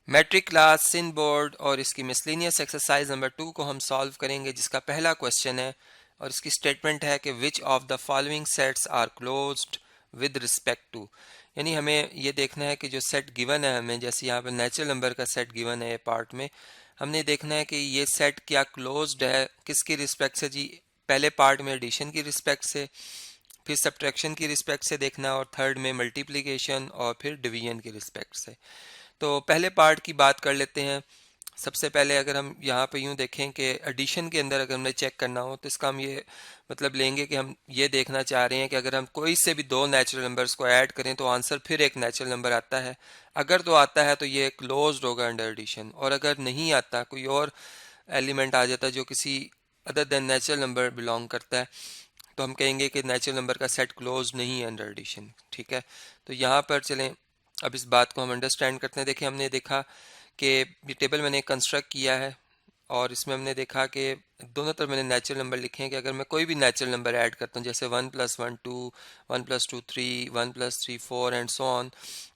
Matric class सिन board और इसकी miscellaneous exercise number 2 को हम सॉल्व करेंगे, जिसका पहला क्वेश्चन है और इसकी स्टेटमेंट है कि which of the following sets are closed with respect to. यानी हमें ये देखना है कि जो सेट गिवन है, हमें जैसे यहाँ पर नेचुरल नंबर का सेट गिवन है पार्ट में, हमने देखना है कि ये सेट क्या क्लोज्ड है, किसकी रिस्पेक्ट से जी। पहले पार्ट में एडिशन की रिस्पेक्ट से, फिर सब्ट्रैक्शन की रिस्पेक्ट से देखना, और थर्ड में मल्टीप्लिकेशन और फिर डिवीजन की रिस्पेक्ट से। तो पहले पार्ट की बात कर लेते हैं। सबसे पहले अगर हम यहाँ पे यूँ देखें कि एडिशन के अंदर अगर हमने चेक करना हो तो इसका हम ये मतलब लेंगे कि हम ये देखना चाह रहे हैं कि अगर हम कोई से भी दो नेचुरल नंबर्स को ऐड करें तो आंसर फिर एक नेचुरल नंबर आता है। अगर तो आता है तो ये क्लोज्ड होगा अंडर एडिशन, और अगर नहीं आता, कोई और एलिमेंट आ जाता है जो किसी other than natural number belong करता है, तो हम कहेंगे कि नेचुरल नंबर का सेट क्लोज नहीं है अंडर एडिशन। ठीक है, तो यहाँ पर चलें, अब इस बात को हम अंडरस्टैंड करते हैं। देखिए, हमने देखा कि ये टेबल मैंने कंस्ट्रक्ट किया है और इसमें हमने देखा कि दोनों तरफ मैंने नेचुरल नंबर लिखे हैं कि अगर मैं कोई भी नेचुरल नंबर ऐड करता हूँ, जैसे 1+1 2, 1+2 3, 1+3 4 एंड सो ऑन,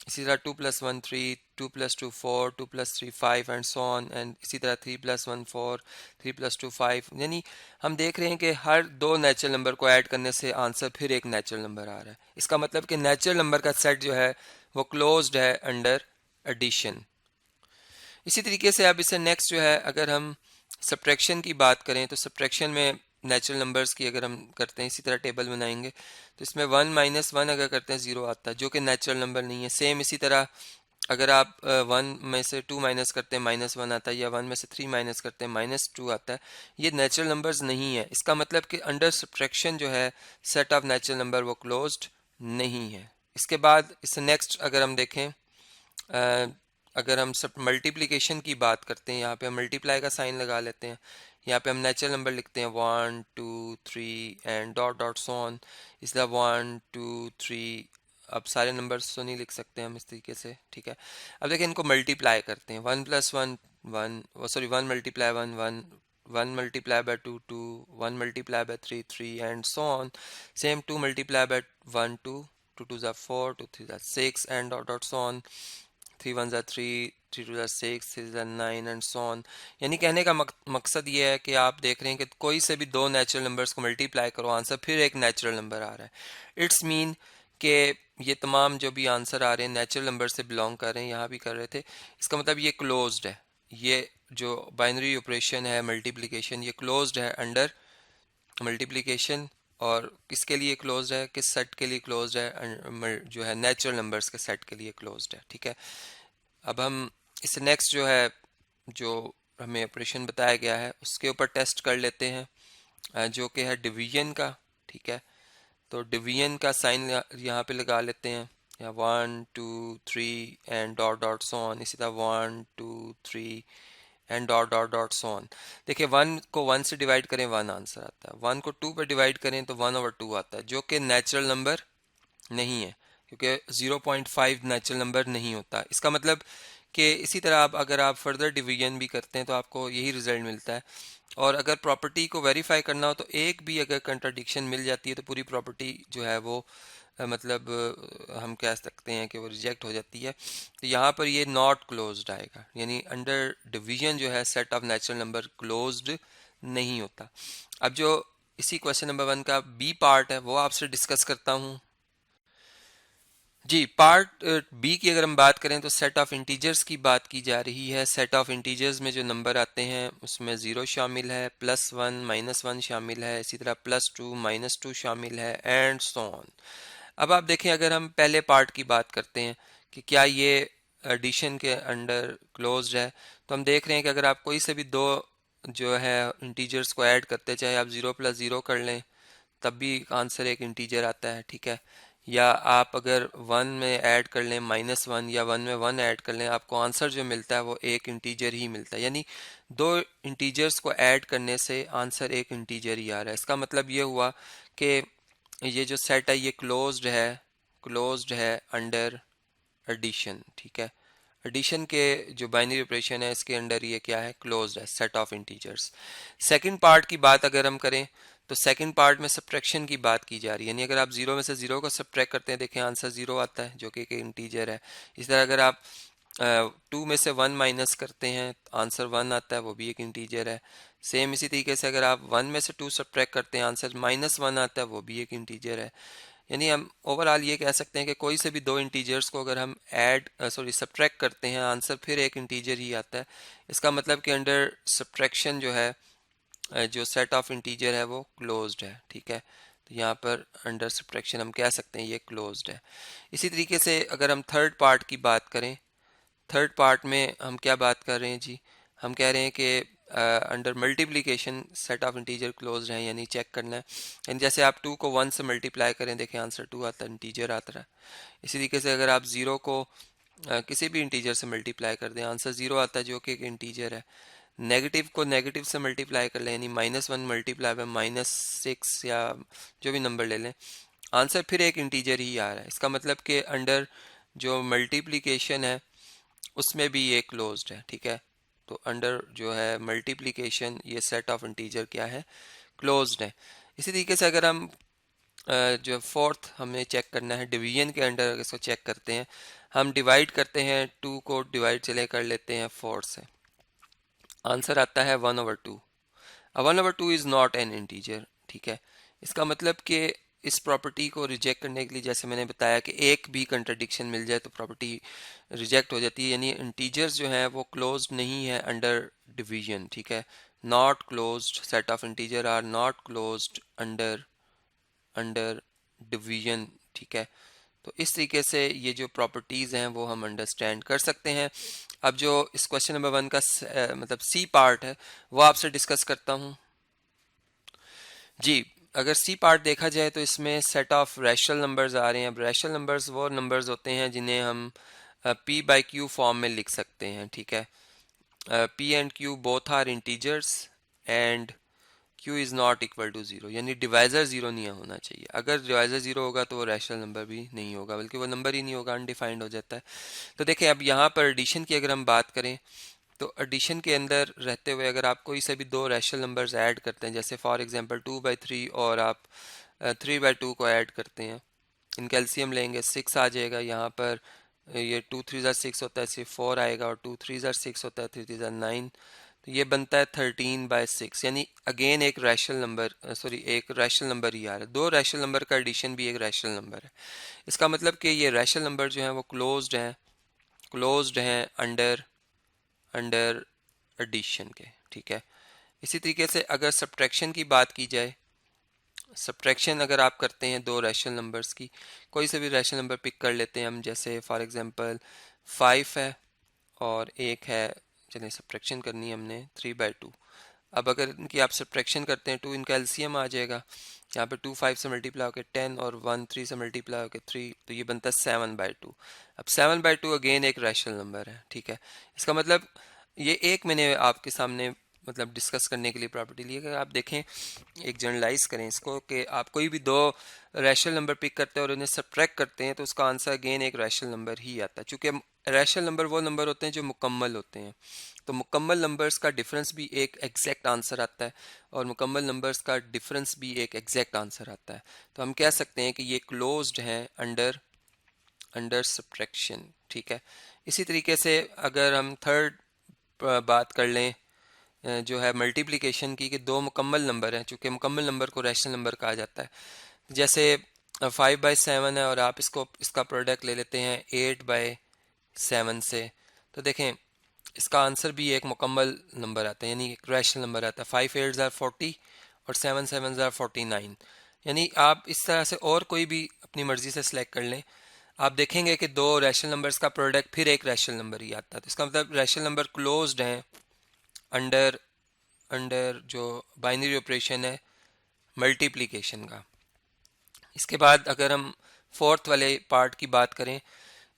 इसी तरह 2+1 3, 2+2 4, 2+3 5 एंड सो ऑन, एंड इसी तरह 3+1 4, 3+2 5। यानी हम देख रहे हैं कि हर दो नेचुरल नंबर को ऐड करने से आंसर फिर एक नेचुरल नंबर आ रहा है। इसका मतलब कि नेचुरल नंबर का सेट जो है वो क्लोज्ड है अंडर एडिशन। इसी तरीके से अब इसे नेक्स्ट जो है, अगर हम सब्ट्रैक्शन की बात करें तो सब्ट्रैक्शन में नेचुरल नंबर्स की अगर हम करते हैं, इसी तरह टेबल बनाएंगे तो इसमें 1 - 1 अगर करते हैं 0 आता है, जो कि नेचुरल नंबर नहीं है। सेम इसी तरह अगर आप 1 में से 2 माइनस करते हैं -1 आता है, या 1 में से 3 माइनस करते हैं -2 आता है। ये नेचुरल नंबर्स नहीं है। इसका मतलब कि अंडर सब्ट्रैक्शन जो है सेट ऑफ नेचुरल नंबर वो क्लोज्ड नहीं है। इसके बाद इसे नेक्स्ट अगर हम देखें, अगर हम सब मल्टीप्लिकेशन की बात करते हैं, यहाँ पे हम मल्टीप्लाई का साइन लगा लेते हैं। यहाँ पे हम नेचुरल नंबर लिखते हैं 1 2 3 and dot dot so on. इसलिए 1 2 3, अब सारे नंबर्स तो नहीं लिख सकते हम इस तरीके से। ठीक है, अब देखिए इनको मल्टीप्लाई करते हैं। 1+1 1, sorry 1 × 1 1, 1 × 2 2, 1 × 3 3 and so on. Same 2 × 1 2, 2 2 are 4, 2 3 are 6 and dot dot so on. 3 1 are 3, 3 2 are 6, 6 are 9 and so on. यानी कहने का मकसद ये है कि आप देख रहे हैं कि कोई से भी दो नेचुरल नंबर्स को मल्टीप्लाई करो, आंसर फिर एक नेचुरल नंबर आ रहा है। इट्स मीन कि ये तमाम जो भी आंसर आ रहे हैं नेचुरल नंबर से बिलोंग कर रहे हैं, यहाँ भी कर रहे थे। इसका मतलब ये क्लोज्ड है। ये जो बाइनरी ऑपरेशन है मल्टीप्लिकेशन, ये क्लोज्ड है अंडर मल्टीप्लिकेशन। और किसके लिए क्लोज्ड है, किस सेट के लिए क्लोज्ड है, जो है नेचुरल नंबर्स के सेट के लिए क्लोज्ड है। ठीक है, अब हम इस नेक्स्ट जो है, जो हमें ऑपरेशन बताया गया है उसके ऊपर टेस्ट कर लेते हैं, जो कि है डिवीजन का। ठीक है, तो डिवीजन का साइन यहाँ पे लगा लेते हैं, या 1 2 3 and dot dot so on. इसी तरह 1 2 3 and dot dot dot so on. देखिए 1 को 1 से डिवाइड करें 1 आंसर आता है, 1 को 2 पर डिवाइड करें तो 1/2 आता है, जो कि नेचुरल नंबर नहीं है, क्योंकि 0.5 नेचुरल नंबर नहीं होता। इसका मतलब कि इसी तरह आप अगर आप फर्दर डिवीजन भी करते हैं तो आपको यही रिजल्ट मिलता है। और अगर प्रॉपर्टी को वेरीफाई करना हो तो एक भी अगर कंट्राडिक्शन मिल जाती है तो पूरी प्रॉपर्टी जो है वो मतलब हम कह सकते हैं कि वो रिजेक्ट हो जाती है। तो यहाँ पर ये नॉट क्लोज्ड आएगा, यानी अंडर डिवीजन जो है set of natural number closed नहीं होता। अब जो इसी क्वेश्चन नंबर 1 का बी पार्ट है वो आपसे डिस्कस करता हूँ। जी, पार्ट बी की अगर हम बात करें तो सेट ऑफ इंटीजर्स की बात की जा रही है। सेट ऑफ इंटीजर्स में जो नंबर आते हैं उसमें 0 शामिल है, +1 -1 शामिल है, इसी तरह +2 -2 शामिल है एंड सो ऑन। अब आप देखें, अगर हम पहले पार्ट की बात करते हैं कि क्या ये एडिशन के अंडर क्लोज्ड है, तो हम देख रहे हैं कि अगर आप कोई से भी दो जो है इंटीजर्स को ऐड करते, चाहे आप 0+0 कर लें तब भी आंसर एक इंटीजर आता है। ठीक है, या आप अगर 1 में ऐड कर लें -1, या 1 में 1 ऐड कर लें, आपको आंसर जो मिलता है वो एक इंटीजर ही मिलता है। यानी दो इंटीजर्स को ऐड करने से आंसर एक इंटीजर ही आ रहा है। इसका मतलब ये हुआ कि ये जो सेट है ये क्लोज्ड है अंडर एडिशन। ठीक है, एडिशन के जो बाइनरी ऑपरेशन है इसके अंडर ये क्या है, क्लोज्ड है, set of integers. Second part की बात अगर हम करें तो सेकंड पार्ट में सब्ट्रैक्शन की बात की जा रही है, यानी अगर आप 0 में से 0 को सब्ट्रैक्ट करते हैं, देखें आंसर 0 आता है जो कि एक इंटीजर है। इस तरह अगर आप टू में से वन माइनस करते हैं, आंसर वन आता है, वो भी एक इंटीजर है। सेम इसी तरीके से अगर आप वन में से टू सब्ट्रैक्ट करते हैं, आंसर माइनस वन आता है, वो भी एक इंटीजर है। यानी हम ओवरऑल ये कह सकते हैं कि कोई से भी दो इंटीजर्स को अगर हम सब्ट्रैक्ट करते हैं, आंसर फिर एक इंटीजर ही आता है। इसका मतलब कि अंडर सब्ट्रैक्शन जो है जो सेट ऑफ इंटीजर है वो क्लोज्ड है, ठीक है। तो यहाँ पर अंडर सब्ट्रैक्शन हम कह सकते हैं ये क्लोज्ड है। इसी तरीके से अगर हम थर्ड पार्ट की बात करें, थर्ड पार्ट में हम क्या बात कर रहे हैं जी, हम कह रहे हैं कि under multiplication set of integer close है, यानी चेक करना है। यानी जैसे आप टू को वन से मल्टीप्लाई करें, देखें आंसर टू आता है, इंटीजर आता है। इसी तरीके से अगर आप ज़ीरो को किसी भी इंटीजर से मल्टीप्लाई कर दें, आंसर ज़ीरो आता है जो कि एक इंटीजर है। नेगेटिव को नेगेटिव से मल्टीप्लाई कर लें, यानी minus one multiply by minus six या जो भी नंबर ले लें, आंसर फिर एक इंटीजर ही आ रहा है। इसका मतलब कि अंडर जो मल्टीप्लिकेशन है उसमें भी ये क्लोज्ड है, ठीक है। तो अंडर जो है मल्टीप्लिकेशन ये सेट ऑफ इंटीजर क्या है, क्लोज्ड है। इसी तरीके से अगर हम जो फोर्थ हमें चेक करना है, डिवीजन के अंडर इसको चेक करते हैं, हम डिवाइड करते हैं, टू को डिवाइड चले कर लेते हैं फोर से, आंसर आता है one over two. One over two is not an integer, ठीक है। इसका मतलब कि इस प्रॉपर्टी को रिजेक्ट करने के लिए, जैसे मैंने बताया कि एक भी कंट्राडिक्शन मिल जाए तो प्रॉपर्टी रिजेक्ट हो जाती है, यानी इंटीजर्स जो हैं वो क्लोज्ड नहीं है अंडर डिवीजन, ठीक है। Not closed set of integer are not closed under under division, ठीक है। तो इस तरीके से ये जो प्रॉपर्टीज़ हैं वो हम अंडरस्टैंड कर सकते हैं। अब जो इस क्वेश्चन नंबर वन का मतलब सी पार्ट है वो आपसे डिस्कस करता हूँ जी। अगर सी पार्ट देखा जाए तो इसमें सेट ऑफ रैशनल नंबर्स आ रहे हैं। अब रैशनल नंबर्स वो नंबर्स होते हैं जिन्हें हम पी बाई क्यू फॉर्म में लिख सकते हैं, ठीक है। P and Q both are integers and Q is not equal to zero, यानी डिवाइज़र ज़ीरो नहीं होना चाहिए। अगर डिवाइज़र ज़ीरो होगा तो वो रैशनल नंबर भी नहीं होगा, बल्कि वो नंबर ही नहीं होगा, अनडिफाइंड हो जाता है। तो देखें अब यहाँ पर एडिशन की अगर हम बात करें तो एडिशन के अंदर रहते हुए अगर आप कोई से भी दो रैशनल नंबर्स ऐड करते हैं, जैसे for example two by three और आप थ्री बाई टू को ऐड करते हैं, इनका एलसीएम लेंगे, सिक्स आ जाएगा। यहाँ पर ये टू थ्री ज़ार सिक्स होता है, सिर्फ फोर आएगा, और टू थ्री ज़ार सिक्स होता है, थ्री थ्री ज़ार नाइन, तो ये बनता है 13/6, यानी अगेन एक रैशनल नंबर एक रैशनल नंबर ही आ रहा है। दो रैशनल नंबर का एडिशन भी एक रैशनल नंबर है। इसका मतलब कि ये रैशनल नंबर जो है वो क्लोज्ड हैं अंडर अंडर एडिशन के, ठीक है। इसी तरीके से अगर सब्ट्रैक्शन की बात की जाए, सब्ट्रैक्शन अगर आप करते हैं दो रैशनल नंबर्स की, कोई से भी रैशनल नंबर पिक कर लेते हैं हम, जैसे फॉर एग्जांपल 5 है और एक है, चलिए सब्ट्रैक्शन करनी है हमने 3/2। अब अगर इनकी आप सब्ट्रैक्शन करते हैं, टू इनका एलसीएम आ जाएगा, यहाँ पे 2 5 से मल्टीप्लाई होकर 10 और 1 3 से मल्टीप्लाई होकर 3, तो ये बनता है 7/2। अब 7/2 अगेन एक रैशनल नंबर है, ठीक है। इसका मतलब ये एक मैंने आपके सामने मतलब डिस्कस करने के लिए प्रॉपर्टी ली है। अगर आप देखें, एक जनरलाइज करें इसको कि आप कोई भी दो रैशनल नंबर पिक करते हैं और उन्हें सब्ट्रैक्ट करते हैं तो उसका आंसर अगेन एक रैशनल नंबर ही आता है, क्योंकि रैशनल नंबर वो नंबर होते हैं जो मुकम्मल होते हैं। तो मुकम्मल नंबर्स का डिफरेंस भी एक एग्जैक्ट आंसर आता है और मुकम्मल नंबर्स का डिफरेंस भी एक एग्जैक्ट आंसर आता है। तो हम कह सकते हैं कि ये क्लोज्ड हैं अंडर अंडर सब्ट्रैक्शन, ठीक है। इसी तरीके से अगर हम थर्ड बात कर लें जो है मल्टीप्लिकेशन की, कि दो मुकम्मल नंबर हैं, चूँकि मुकम्मल नंबर को रैशनल नंबर कहा जाता है। जैसे 5/7 है और आप इसका प्रोडक्ट ले लेते हैं 8/7 से, तो देखें इसका आंसर भी एक मुकम्मल नंबर आता है, यानी एक रैशनल नंबर आता है। 5 8 ज़ार 40 और 7 7 ज़ार 49, यानी आप इस तरह से और कोई भी अपनी मर्ज़ी से सिलेक्ट कर लें, आप देखेंगे कि दो रैशनल नंबर्स का प्रोडक्ट फिर एक रैशनल नंबर ही आता है। तो इसका मतलब रैशनल नंबर क्लोज्ड हैं अंडर अंडर जो बाइनरी ऑपरेशन है मल्टीप्लिकेशन का। इसके बाद अगर हम फोर्थ वाले पार्ट की बात करें,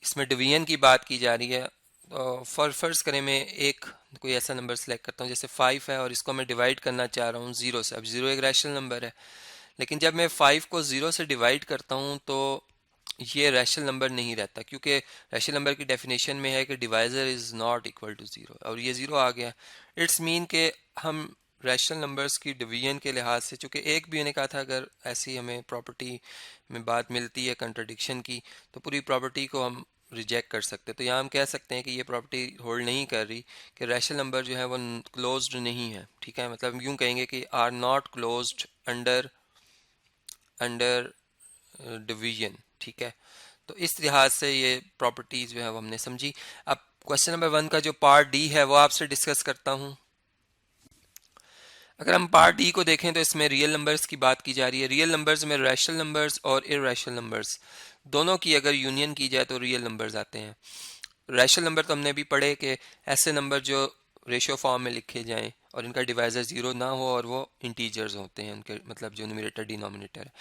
इसमें डिवीजन की बात की जा रही है। तो फर्ज करें मैं एक कोई ऐसा नंबर सेलेक्ट करता हूँ, जैसे 5 है और इसको मैं डिवाइड करना चाह रहा हूँ 0 से। अब 0 एक रैशनल नंबर है, लेकिन जब मैं 5 को 0 से डिवाइड करता हूँ तो ये रैशनल नंबर नहीं रहता, क्योंकि रैशनल नंबर की डेफिनेशन में है कि divisor is not equal to 0, और ये 0 आ गया। इट्स मीन के हम रैशनल नंबर्स की डिवीजन के लिहाज से, चूँकि एक भी मैंने कहा था अगर ऐसी हमें प्रॉपर्टी में बात मिलती है कंट्रडिक्शन की, तो पूरी प्रॉपर्टी को हम रिजेक्ट कर सकते। तो यहाँ हम कह सकते हैं कि ये प्रॉपर्टी होल्ड नहीं कर रही, कि रैशनल नंबर जो है वो क्लोज्ड नहीं है। ठीक है, मतलब यूँ कहेंगे कि are not closed under under division. ठीक है, तो इस लिहाज से ये प्रॉपर्टीज जो है वो हमने समझी। अब क्वेश्चन नंबर 1 का जो पार्ट डी है वो आपसे डिस्कस करता हूँ। अगर हम पार्ट डी को देखें तो इसमें रियल नंबर्स की बात की जा रही है। रियल नंबर्स में रैशनल नंबर्स और इरैशनल नंबर्स दोनों की अगर यूनियन की जाए तो रियल नंबर्स आते हैं। रैशनल नंबर तो हमने भी पढ़े कि ऐसे नंबर जो रेशियो फॉर्म में लिखे जाएं और इनका डिवाइजर जीरो ना हो और वो इंटीजर्स होते हैं, उनके मतलब जो न्यूमरेटर डिनोमिनेटर है।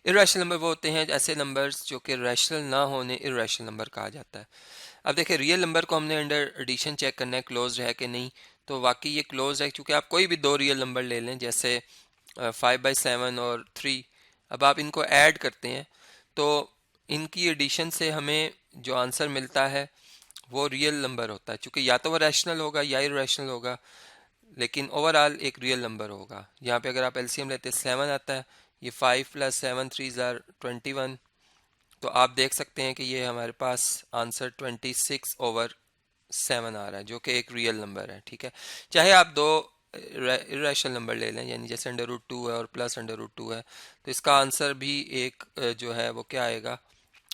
इरैशनल नंबर वो होते हैं ऐसे नंबर्स जो कि रैशनल ना होने इरैशनल नंबर कहा जाता है। अब देखिए रियल नंबर को हमने अंडर एडिशन चेक करना है क्लोज है कि नहीं, तो वाकई ये क्लोज है, क्योंकि आप कोई भी दो रियल नंबर ले लें जैसे 5/7 और 3, अब आप इनको ऐड करते हैं तो इनकी एडिशन से हमें जो आंसर मिलता है वो रियल नंबर होता है, क्योंकि या तो वो रैशनल होगा या इरैशनल होगा, लेकिन ओवरऑल एक रियल नंबर होगा। यहाँ पे अगर आप एलसीएम लेते हैं 7 आता है, ये 5 + 7 3 = 21, तो आप देख सकते हैं कि ये हमारे पास आंसर 26/7 आ रहा है, जो कि एक रियल नंबर है। ठीक है, चाहे आप दो इरेशनल नंबर ले लें, यानी जैसे √2 है और प्लस √2 है, तो इसका आंसर भी एक जो है वो क्या आएगा,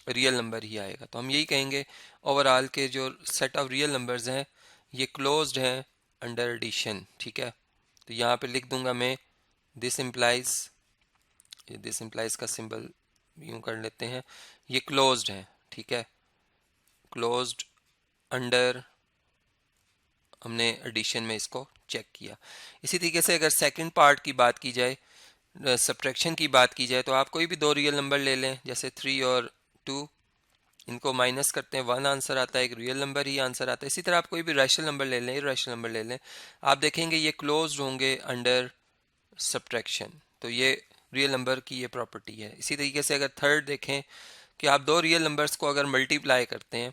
रियल नंबर ही आएगा। तो हम यही कहेंगे ओवरऑल के जो सेट ऑफ रियल नंबर्स हैं ये क्लोज्ड हैं अंडर एडिशन। ठीक है, तो यहाँ पे लिख दूंगा मैं दिस इम्प्लाइज, ये दिस इम्प्लाइज का सिंबल यूं कर लेते हैं, ये क्लोज्ड है। ठीक है, क्लोज्ड अंडर, हमने एडिशन में इसको चेक किया। इसी तरीके से अगर सेकंड पार्ट की बात की जाए, सब्ट्रैक्शन की बात की जाए, तो आप कोई भी दो रियल नंबर ले लें जैसे 3 और 2, इनको माइनस करते हैं 1 आंसर आता है, एक रियल नंबर ही आंसर आता है। इसी तरह आप कोई भी रैशनल नंबर ले लें, इरैशनल नंबर ले लें, आप देखेंगे ये क्लोज्ड होंगे अंडर सब्ट्रैक्शन, तो ये रियल नंबर की ये प्रॉपर्टी है। इसी तरीके से अगर थर्ड देखें कि आप दो रियल नंबर्स को अगर मल्टीप्लाई करते हैं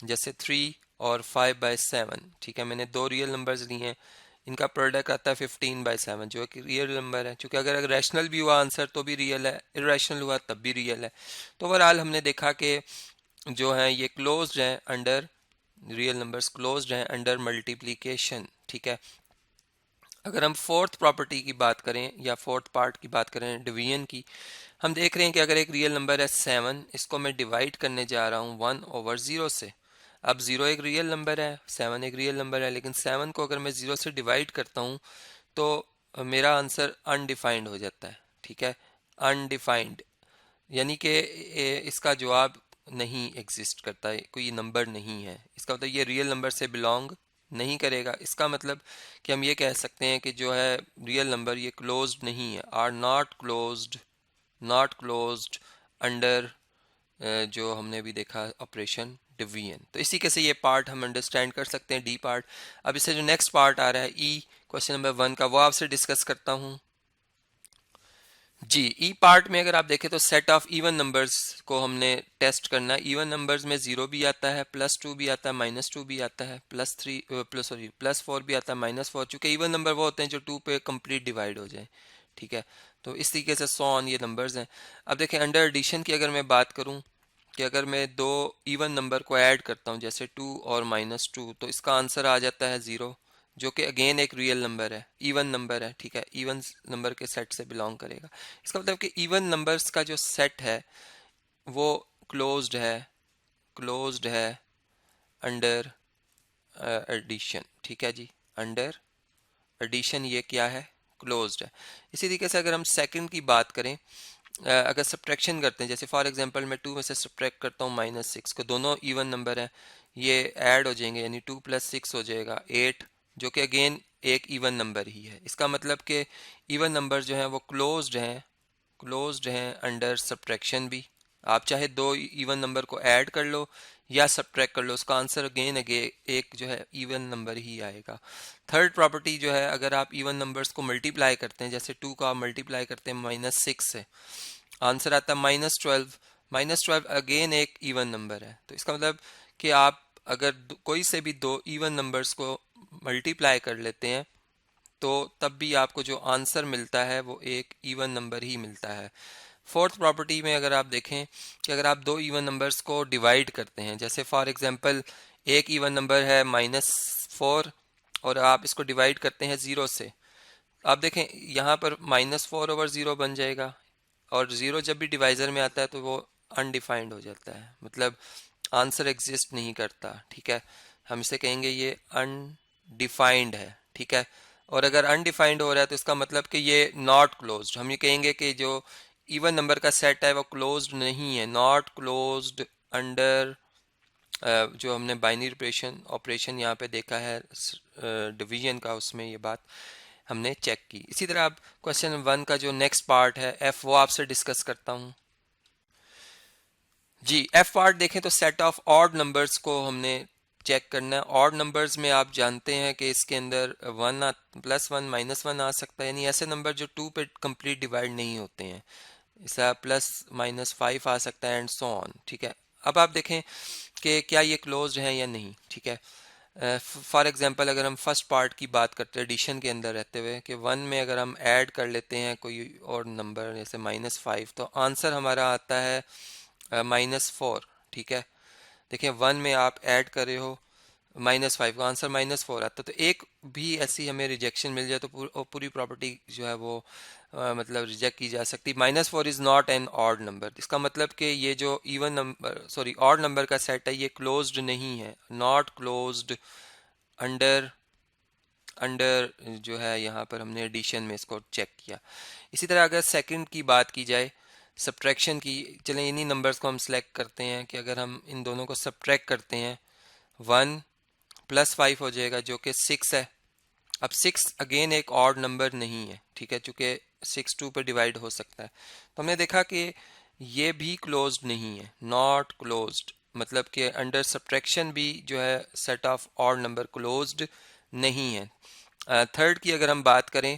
जैसे 3 और 5/7, ठीक है, मैंने दो रियल नंबर्स लिए हैं, इनका प्रोडक्ट आता है 15/7 जो कि रियल नंबर है, क्योंकि अगर रैशनल भी हुआ आंसर तो भी रियल है, इरैशनल हुआ तब भी रियल है। तो ओवरऑल हमने देखा कि जो है ये क्लोज्ड हैं अंडर, रियल नंबर्स क्लोज्ड हैं अंडर मल्टीप्लिकेशन। ठीक है, अगर हम फोर्थ प्रॉपर्टी की बात करें या फोर्थ पार्ट की बात करें डिवीजन की, हम देख रहे हैं कि अगर एक रियल नंबर है 7, इसको मैं डिवाइड करने जा रहा हूँ 1/0 से। अब 0 एक रियल नंबर है, 7 एक रियल नंबर है, लेकिन 7 को अगर मैं 0 से डिवाइड करता हूँ तो मेरा आंसर अनडिफाइंड हो जाता है। ठीक है, अनडिफाइंड यानी कि इसका जवाब नहीं एग्जिस्ट करता है, कोई नंबर नहीं है, इसका मतलब ये रियल नंबर से बिलोंग नहीं करेगा। इसका मतलब कि हम ये कह सकते हैं कि जो है रियल नंबर ये क्लोज्ड नहीं है, are not closed, not closed under जो हमने भी देखा ऑपरेशन डिवीजन। तो इसी के से ये पार्ट हम अंडरस्टैंड कर सकते हैं, डी पार्ट। अब इससे जो नेक्स्ट पार्ट आ रहा है ई क्वेश्चन नंबर 1 का, वो आपसे डिस्कस करता हूँ। जी, ई पार्ट में अगर आप देखें तो सेट ऑफ इवन नंबर्स को हमने टेस्ट करना है। इवन नंबर्स में 0 भी आता है, +2 भी आता है, -2 भी आता है, +4 भी आता है, -4, चूंकि इवन नंबर वो होते हैं जो 2 पे कंप्लीट डिवाइड हो जाए। ठीक है, तो इस तरीके से 100 ऑन ये नंबर्स हैं। अब देखें अंडर एडिशन की अगर मैं बात करूं कि अगर मैं दो इवन नंबर को ऐड करता हूं जैसे 2 और -2, तो इसका आंसर आ जाता है 0, जो कि अगेन एक रियल नंबर है, इवन नंबर है। ठीक है, इवन नंबर के सेट से बिलोंग करेगा। इसका मतलब कि इवन नंबर्स का जो सेट है वो क्लोज्ड है, क्लोज्ड है अंडर एडिशन। ठीक है जी, अंडर एडिशन ये क्या है, क्लोज्ड है। इसी तरीके से अगर हम सेकंड की बात करें, अगर सब्ट्रैक्शन करते हैं जैसे फॉर एग्जांपल मैं 2 में से सब्ट्रैक्ट करता हूँ -6 को, दोनों इवन नंबर है, ये ऐड हो जाएंगे यानी 2 + 6 हो जाएगा 8, जो कि अगेन एक इवन नंबर ही है। इसका मतलब कि इवन नंबर जो है वो क्लोज्ड हैं, क्लोज्ड हैं अंडर सब्ट्रैक्शन भी। आप चाहे दो इवन नंबर को ऐड कर लो या सब्ट्रैक्ट कर लो, उसका आंसर अगेन एक जो है इवन नंबर ही आएगा। थर्ड प्रॉपर्टी जो है, अगर आप इवन नंबर्स को मल्टीप्लाई करते हैं जैसे 2 का आप मल्टीप्लाई करते हैं -6 से, आंसर आता है -12। -12 अगेन एक इवन नंबर है, तो इसका मतलब कि आप अगर कोई से भी दो इवन नंबर्स को मल्टीप्लाई कर लेते हैं तो तब भी आपको जो आंसर मिलता है वो एक इवन नंबर ही मिलता है। फोर्थ प्रॉपर्टी में अगर आप देखें कि अगर आप दो इवन नंबर्स को डिवाइड करते हैं, जैसे फॉर एग्जांपल एक इवन नंबर है -4 और आप इसको डिवाइड करते हैं 0 से, आप देखें यहाँ पर -4/0 बन जाएगा, और 0 जब भी डिवाइजर में आता है तो वो अनडिफाइंड हो जाता है, मतलब आंसर एग्जिस्ट नहीं करता, ठीक है। हम इसे कहेंगे ये अनडिफाइंड है, ठीक है। और अगर अनडिफाइंड हो रहा है तो इसका मतलब कि ये नॉट क्लोज्ड, हम ये कहेंगे कि जो इवन नंबर का सेट है वो क्लोज्ड नहीं है, नॉट क्लोज्ड अंडर जो हमने बाइनरी ऑपरेशन यहाँ पे देखा है डिवीजन का, उसमें ये बात हमने चेक की। इसी तरह अब क्वेश्चन 1 का जो नेक्स्ट पार्ट है एफ, वो आपसे डिस्कस करता हूँ। जी, एफ पार्ट देखें तो सेट ऑफ ऑड नंबर्स को हमने चेक करना है। ऑड नंबर्स में आप जानते हैं कि इसके अंदर +1 -1 आ सकता है, यानी ऐसे नंबर जो 2 पे कंप्लीट डिवाइड नहीं होते हैं, इसका +-5 आ सकता है एंड सो ऑन, ठीक है। अब आप देखें कि क्या ये क्लोज्ड है या नहीं, ठीक है। फॉर एग्जांपल अगर हम फर्स्ट पार्ट की बात करते हैं एडिशन के अंदर रहते हुए कि 1 में अगर हम ऐड कर लेते हैं कोई और नंबर जैसे -5, तो आंसर हमारा आता है -4, ठीक है। देखिए 1 में आप ऐड कर रहे हो -5 का आंसर -4 आता है, तो एक भी ऐसी हमें रिजेक्शन मिल जाए तो पूरी प्रॉपर्टी जो है वो मतलब रिजेक्ट की जा सकती। -4 is not N odd number, इसका मतलब कि ये जो even number sorry odd number का सेट है ये क्लोज्ड नहीं है, नॉट क्लोज्ड अंडर अंडर जो है यहाँ पर हमने एडिशन में इसको चेक किया। इसी तरह अगर सेकंड की बात की जाए सब्ट्रैक्शन की, चलें इन्हीं नंबर्स को हम सेलेक्ट करते हैं कि अगर हम इन दोनों को सब्ट्रैक्ट करते हैं 1 + 5 हो जाएगा जो कि 6 है। अब 6 अगेन एक ऑड नंबर नहीं है, ठीक है, चूंकि 6 2 पर डिवाइड हो सकता है, तो हमने देखा कि ये भी क्लोज्ड नहीं है, नॉट क्लोज्ड, मतलब कि अंडर सब्ट्रैक्शन भी जो है set of odd number closed नहीं है। थर्ड की अगर हम बात करें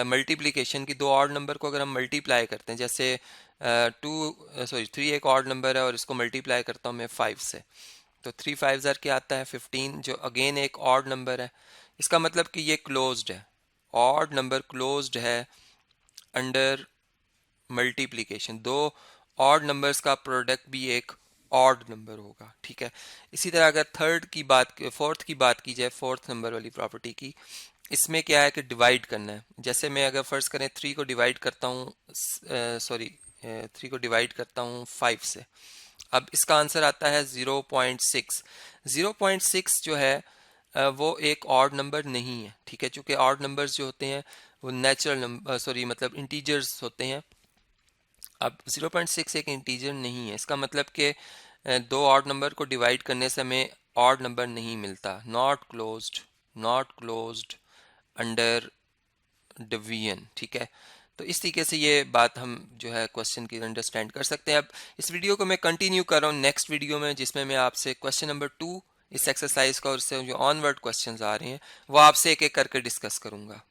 मल्टीप्लिकेशन की, दो ऑड नंबर को अगर हम मल्टीप्लाई करते हैं, जैसे 3 एक ऑड नंबर है और इसको मल्टीप्लाई करता हूँ मैं 5 से, तो 3 5 ज़र क्या आता है 15, जो अगेन एक ऑड नंबर है, इसका मतलब कि ये क्लोज्ड है, ऑड नंबर क्लोज्ड है अंडर मल्टीप्लिकेशन, दो ऑड नंबर्स का प्रोडक्ट भी एक ऑड नंबर होगा, ठीक है। इसी तरह अगर फोर्थ की बात की जाए, फोर्थ नंबर वाली प्रॉपर्टी की, इसमें क्या है कि डिवाइड करना है। जैसे मैं अगर फर्ज करें 3 को डिवाइड करता हूँ 3 को डिवाइड करता हूँ 5 से, अब इसका आंसर आता है 0.6। 0.6 जो है वो एक ऑड नंबर नहीं है, ठीक है, चूंकि ऑड नंबर्स जो होते हैं वो नेचुरल नंबर मतलब इंटीजर्स होते हैं। अब 0.6 एक इंटीजर नहीं है, इसका मतलब कि दो ऑड नंबर को डिवाइड करने से हमें ऑड नंबर नहीं मिलता, नॉट क्लोज्ड अंडर डिवीजन, ठीक है। तो इस तरीके से ये बात हम जो है क्वेश्चन की अंडरस्टैंड कर सकते हैं। अब इस वीडियो को मैं कंटिन्यू कर रहा हूँ नेक्स्ट वीडियो में, जिसमें मैं आपसे क्वेश्चन नंबर 2 इस एक्सरसाइज का और इससे जो ऑनवर्ड क्वेश्चंस आ रहे हैं वो आपसे एक एक करके डिस्कस करूंगा।